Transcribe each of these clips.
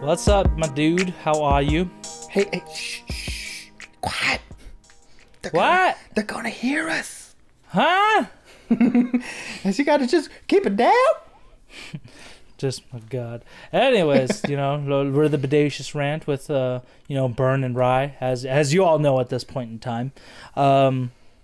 What's up, my dude? How are you? Hey, shh, quiet. They're gonna hear us. Huh? And you gotta just keep it down. Just, my God. Anyways, we're the Bodacious Rant with, Burn and Rye, as you all know at this point in time.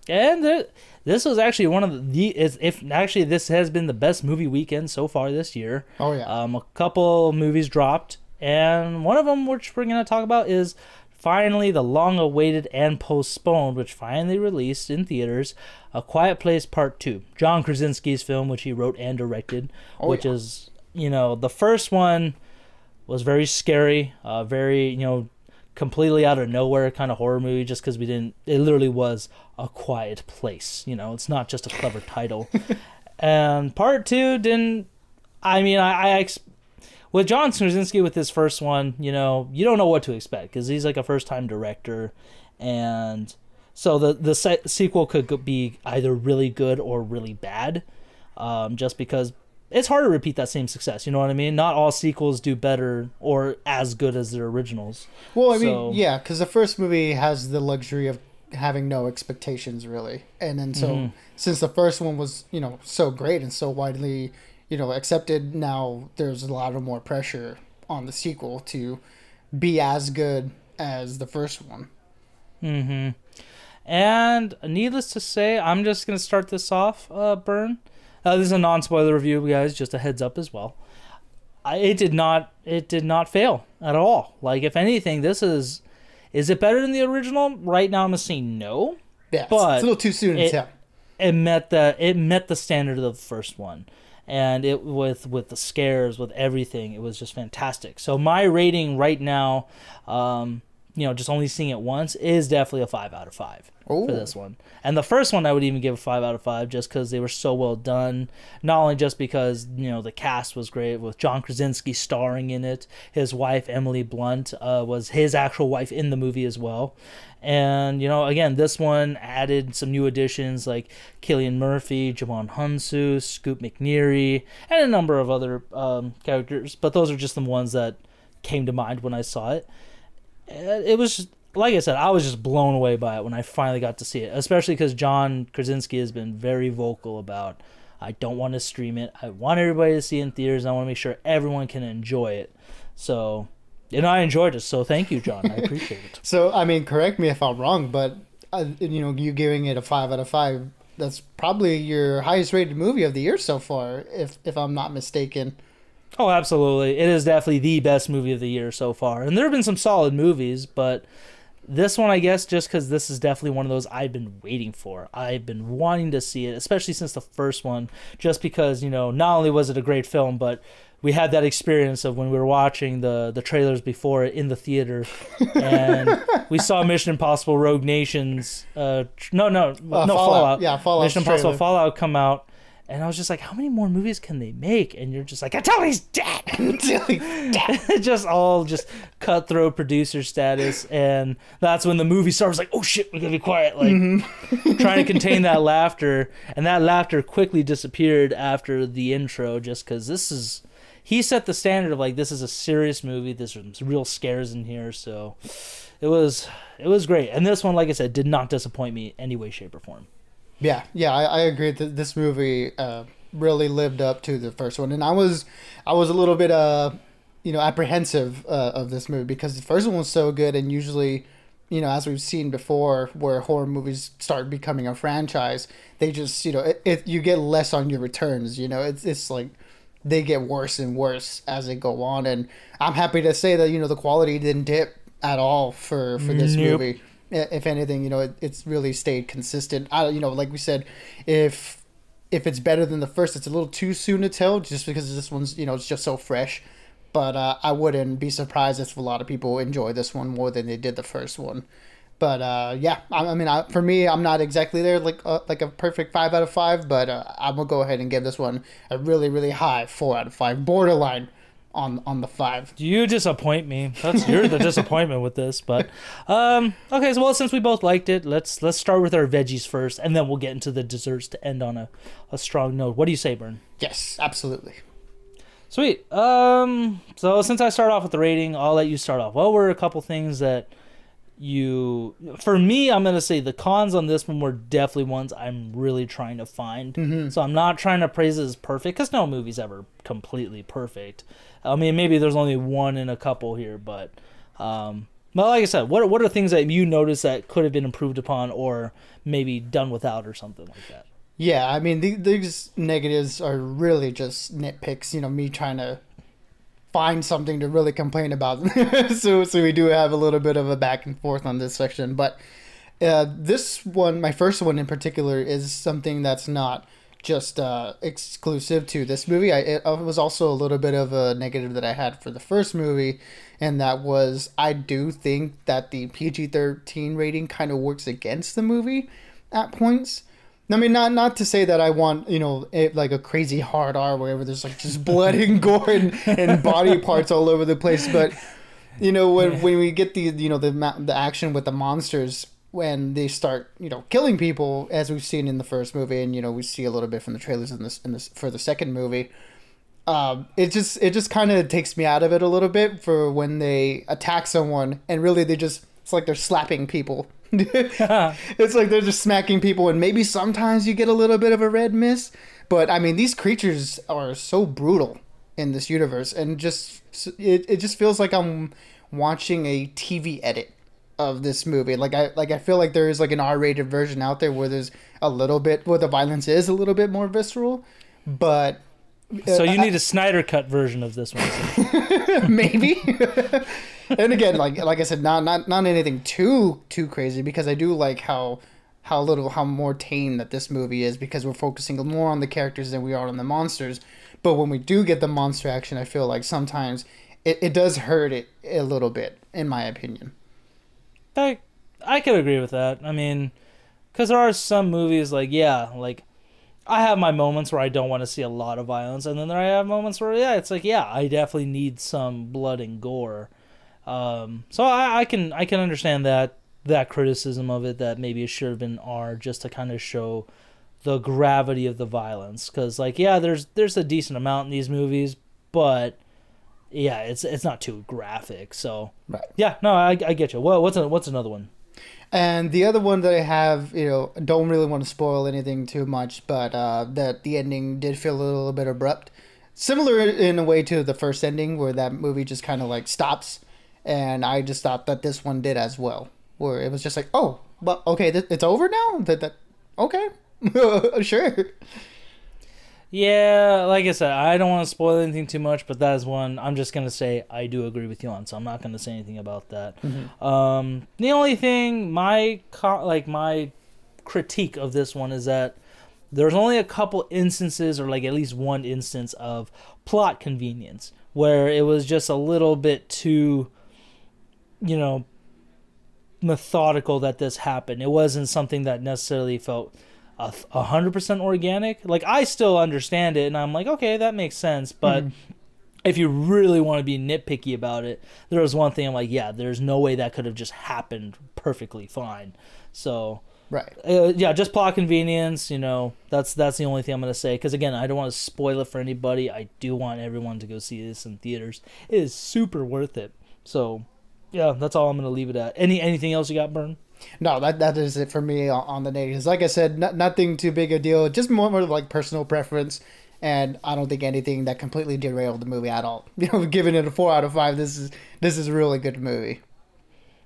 This was actually one of this has been the best movie weekend so far this year. Oh, yeah. A couple movies dropped, and one of them, which we're going to talk about, is finally the long-awaited and postponed, which finally released in theaters, A Quiet Place Part 2. John Krasinski's film, which he wrote and directed, is, the first one was very scary, very, completely out of nowhere kind of horror movie, just because it literally was a quiet place. It's not just a clever title. And Part 2 with John Krasinski, with his first one, you don't know what to expect because he's like a first-time director, and so the sequel could be either really good or really bad, just because it's hard to repeat that same success. You know what I mean? Not all sequels do better or as good as their originals. Well, I mean, yeah, because the first movie has the luxury of having no expectations, really, and then since the first one was so great and so widely accepted, now there's a lot of more pressure on the sequel to be as good as the first one. And needless to say, I'm just going to start this off, Burn. This is a non-spoiler review, guys, just a heads up as well. It did not fail at all. Like, if anything, is it better than the original? Right now I'm going to say no. Yeah, but it's a little too soon to tell. It met the standard of the first one. And it with the scares, with everything, it was just fantastic. So my rating right now, just only seeing it once, is definitely a 5 out of 5 for this one. And the first one I would even give a 5 out of 5 just because they were so well done. Not only just because the cast was great with John Krasinski starring in it. His wife Emily Blunt was his actual wife in the movie as well. And, again, this one added some new additions like Cillian Murphy, Jamon Hunsu, Scoop McNeary, and a number of other characters. But those are just the ones that came to mind when I saw it. It was, like I said, I was just blown away by it when I finally got to see it. Especially because John Krasinski has been very vocal about, I don't want to stream it. I want everybody to see it in theaters. I want to make sure everyone can enjoy it. So... I enjoyed it, so thank you, John. I appreciate it. So, I mean, correct me if I'm wrong, but, you giving it a 5 out of 5, that's probably your highest rated movie of the year so far, if I'm not mistaken. Oh, absolutely. It is definitely the best movie of the year so far. And there have been some solid movies, but this one, I guess, just because this is definitely one of those I've been waiting for. I've been wanting to see it, especially since the first one, just because, not only was it a great film, but... we had that experience of when we were watching the trailers before it in the theater, and we saw Mission Impossible Rogue Nation's Fallout. Yeah, Fallout. Mission Impossible Fallout come out, and I was just like, how many more movies can they make? And you're just like, until he's dead. Until he's dead. just cutthroat producer status, and that's when the movie starts like, oh shit, we gotta be quiet, like trying to contain that laughter, and that laughter quickly disappeared after the intro, just because he set the standard of like, this is a serious movie. There's some real scares in here, so it was great. And this one, like I said, did not disappoint me any way, shape, or form. Yeah, I agree that this movie really lived up to the first one, and I was a little bit apprehensive of this movie because the first one was so good, and usually, as we've seen before, where horror movies start becoming a franchise, they just you get less on your returns. It's like. They get worse and worse as they go on, and I'm happy to say that the quality didn't dip at all for this movie. If anything, it's really stayed consistent. Like we said, if it's better than the first, it's a little too soon to tell, just because this one's it's just so fresh. But I wouldn't be surprised if a lot of people enjoy this one more than they did the first one. But for me, I'm not exactly there like a perfect 5 out of 5, but I'm gonna go ahead and give this one a really, really high 4 out of 5, borderline on the 5. You disappoint me. You're the disappointment with this, but okay. So since we both liked it, let's start with our veggies first, and then we'll get into the desserts to end on a strong note. What do you say, Bern? Yes, absolutely. Sweet. So since I start off with the rating, I'll let you start off. What were a couple things that for me, I'm gonna say the cons on this one were definitely ones I'm really trying to find. Mm-hmm. So I'm not trying to praise it as perfect, because no movie's ever completely perfect. I mean, maybe there's only one in a couple here, but like I said, what are things that you noticed that could have been improved upon, or maybe done without, or something like that? Yeah, I mean, these negatives are really just nitpicks. Me trying to find something to really complain about. so we do have a little bit of a back and forth on this section. But this one, my first one in particular, is something that's not just exclusive to this movie. It was also a little bit of a negative that I had for the first movie, and that was I do think that the PG-13 rating kind of works against the movie at points. I mean, not to say that I want, like a crazy hard R wherever there's like just blood and gore and body parts all over the place. But, when we get the action with the monsters, when they start, killing people, as we've seen in the first movie, and, we see a little bit from the trailers in this for the second movie, it just kind of takes me out of it a little bit for when they attack someone and really it's like they're slapping people. It's like they're just smacking people, and maybe sometimes you get a little bit of a red miss, but I mean, these creatures are so brutal in this universe, and it just feels like I'm watching a TV edit of this movie. I feel like there is like an R-rated version out there where there's a little bit where the violence is a little bit more visceral, but so you need a Snyder cut version of this one. Maybe. And again, like I said, not anything too crazy, because I do like how more tame that this movie is, because we're focusing more on the characters than we are on the monsters. But when we do get the monster action, I feel like sometimes it does hurt it a little bit, in my opinion. I could agree with that. I mean, because there are some movies like I have my moments where I don't want to see a lot of violence, and then I have moments where it's like I definitely need some blood and gore. So I can understand that criticism of it, that maybe it should have been R, just to kind of show the gravity of the violence, because there's a decent amount in these movies, but it's not too graphic. So right. I get you. What's another one? And the other one that I have, don't really want to spoil anything too much, but that the ending did feel a little bit abrupt, similar in a way to the first ending, where that movie just kind of like stops. And I just thought that this one did as well, where it was just like, oh, well, okay, it's over now? Okay, sure. Yeah, like I said, I don't want to spoil anything too much, but that is one I'm just going to say I do agree with you on, so I'm not going to say anything about that. Mm-hmm. The only thing, my critique of this one is that there's only a couple instances, or like at least one instance of plot convenience, where it was just a little bit too methodical that this happened. It wasn't something that necessarily felt 100% organic. Like, I still understand it, and I'm like, okay, that makes sense. But if you really want to be nitpicky about it, there was one thing I'm like, there's no way that could have just happened perfectly fine. So right, just plot convenience. That's the only thing I'm gonna say. Because again, I don't want to spoil it for anybody. I do want everyone to go see this in theaters. It is super worth it. So that's all I'm gonna leave it at. Anything else you got, Bern? No, that is it for me on the negatives. Like I said, nothing too big a deal. Just more like personal preference, and I don't think anything that completely derailed the movie at all. Giving it a 4 out of 5. This is a really good movie.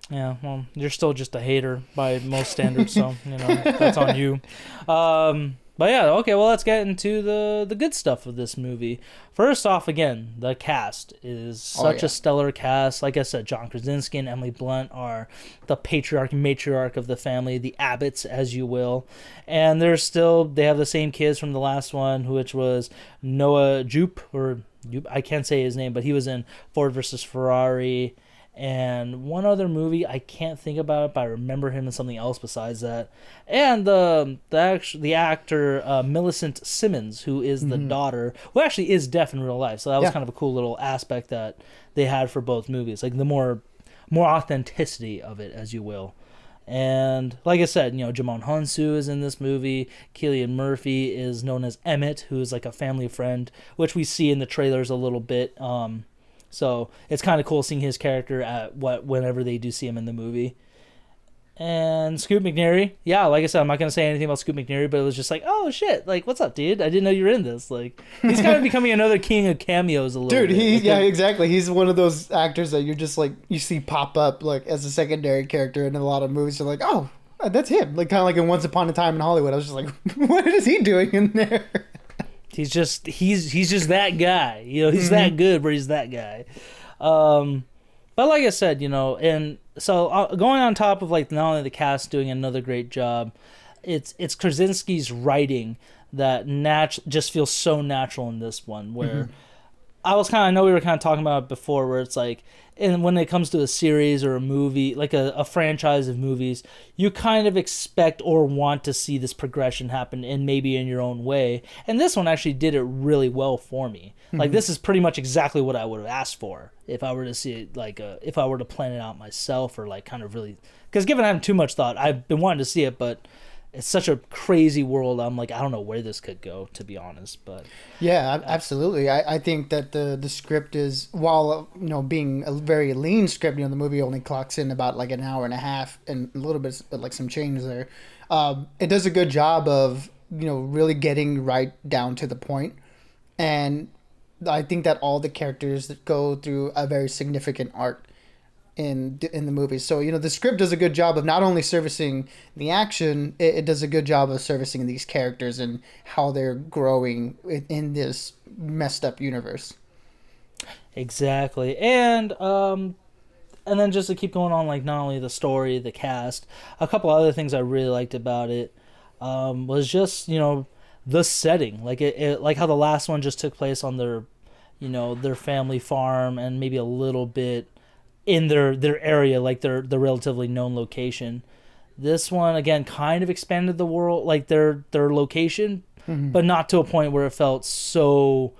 Yeah, well, you're still just a hater by most standards, so that's on you. But okay, well, let's get into the good stuff of this movie. First off, again, the cast is such a stellar cast. Like I said, John Krasinski and Emily Blunt are the patriarch and matriarch of the family, the Abbotts, as you will. And they have the same kids from the last one, which was Noah Jupe, I can't say his name, but he was in Ford versus Ferrari, and one other movie I can't think about it, but I remember him in something else besides that. And the actor Millicent Simmons, who is the daughter, who actually is deaf in real life. So that was kind of a cool little aspect that they had for both movies, like the more authenticity of it, as you will. And like I said, Jimon Honsu is in this movie. Cillian Murphy is known as Emmett, who is like a family friend, which we see in the trailers a little bit. So it's kind of cool seeing his character whenever they do see him in the movie. And Scoot McNairy, yeah, like I said, I'm not gonna say anything about Scoot McNairy, but it was just like, oh shit, like what's up, dude? I didn't know you were in this. Like, he's kind of becoming another king of cameos a little Dude, bit. yeah, exactly. He's one of those actors that you're just like, you see pop up like as a secondary character in a lot of movies. You're like, oh, that's him. Like kind of like in Once Upon a Time in Hollywood. I was just like, what is he doing in there? He's just that guy. He's that good, but he's that guy. But like I said, and so going on top of like not only the cast doing another great job, it's Krasinski's writing that just feels so natural in this one. Where I know we were kind of talking about it before, where it's like, and when it comes to a series or a movie, like a franchise of movies, you kind of expect or want to see this progression happen, and maybe in your own way. And this one actually did it really well for me. Like, this is pretty much exactly what I would have asked for if I were to see it, like, if I were to plan it out myself, or like kind of really, because given I haven't too much thought, I've been wanting to see it, but it's such a crazy world. I'm like, I don't know where this could go, to be honest. But yeah, absolutely. I think that the script is, while being a very lean script, the movie only clocks in about like an hour and a half and a little bit like some change there. It does a good job of really getting right down to the point, and I think that all the characters that go through a very significant arc in the movie. So the script does a good job of not only servicing the action, it does a good job of servicing these characters and how they're growing in this messed up universe. Exactly. And then just to keep going on, like not only the story, the cast, a couple other things I really liked about it was just the setting, like it like how the last one just took place on their their family farm, and maybe a little bit in their area, like their relatively known location. This one again kind of expanded the world, like their location, but not to a point where it felt so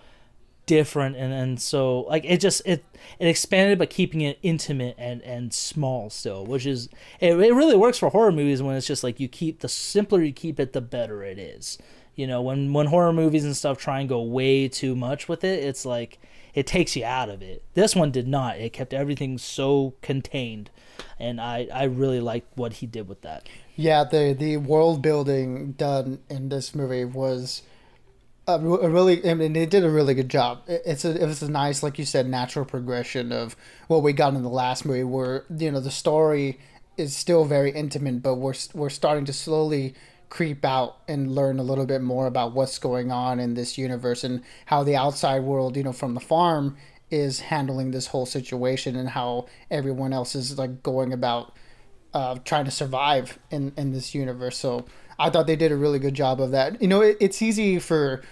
different and so like it expanded, but keeping it intimate and small still, which is it really works for horror movies when it's just like the simpler you keep it, the better it is. When horror movies and stuff try and go way too much with it, it's like it takes you out of it. This one did not. It kept everything so contained, and I really liked what he did with that. Yeah, the world building done in this movie was a really, I mean, they did a really good job. It was a nice, like you said, natural progression of what we got in the last movie, where the story is still very intimate, but we're starting to slowly creep out and learn a little bit more about what's going on in this universe and how the outside world, from the farm, is handling this whole situation, and how everyone else is like going about trying to survive in this universe. So I thought they did a really good job of that. It's easy for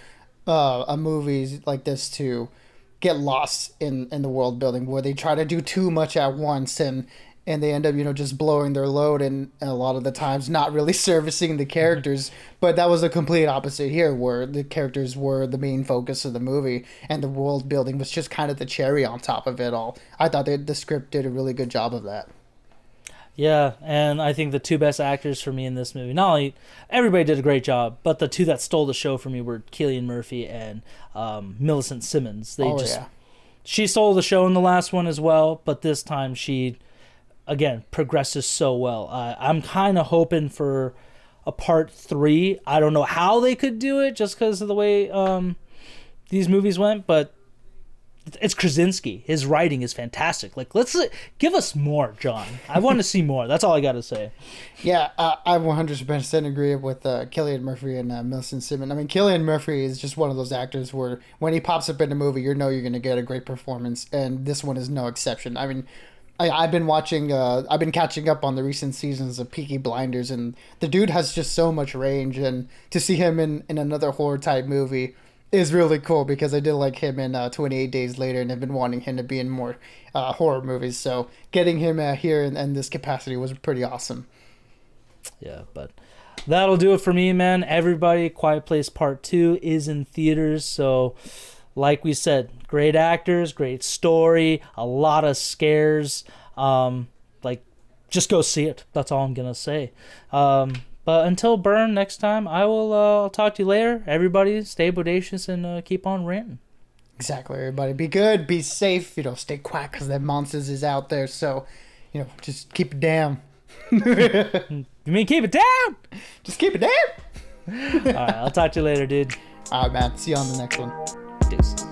a movie like this to get lost in the world building, where they try to do too much at once, and they end up, just blowing their load, and a lot of the times not really servicing the characters. But that was the complete opposite here, where the characters were the main focus of the movie, and the world building was just kind of the cherry on top of it all. I thought the script did a really good job of that. Yeah, and I think the two best actors for me in this movie, not only everybody did a great job, but the two that stole the show for me were Cillian Murphy and Millicent Simmons. She stole the show in the last one as well, but this time she, again, progresses so well. I'm kind of hoping for a part 3. I don't know how they could do it just because of the way these movies went, but it's Krasinski. His writing is fantastic. Like, give us more, John. I want to see more. That's all I got to say. Yeah, I 100% agree with Cillian Murphy and Millicent Simmons. I mean, Cillian Murphy is just one of those actors where when he pops up in a movie, you're going to get a great performance, and this one is no exception. I mean, I've been catching up on the recent seasons of Peaky Blinders, and the dude has just so much range, and to see him in another horror type movie is really cool, because I did like him in 28 Days Later, and I've been wanting him to be in more horror movies. So getting him here in this capacity was pretty awesome. Yeah, but that'll do it for me, man. Everybody, Quiet Place Part 2 is in theaters, so like we said, great actors, great story, a lot of scares, like just go see it. That's all I'm gonna say. But until Burn next time, I'll talk to you later. Everybody, stay bodacious and keep on ranting. Exactly, everybody. Be good, be safe, stay quiet because that monsters is out there. So, just keep it down. You mean keep it down? Just keep it down. All right, I'll talk to you later, dude. All right, man. See you on the next one. Deuces.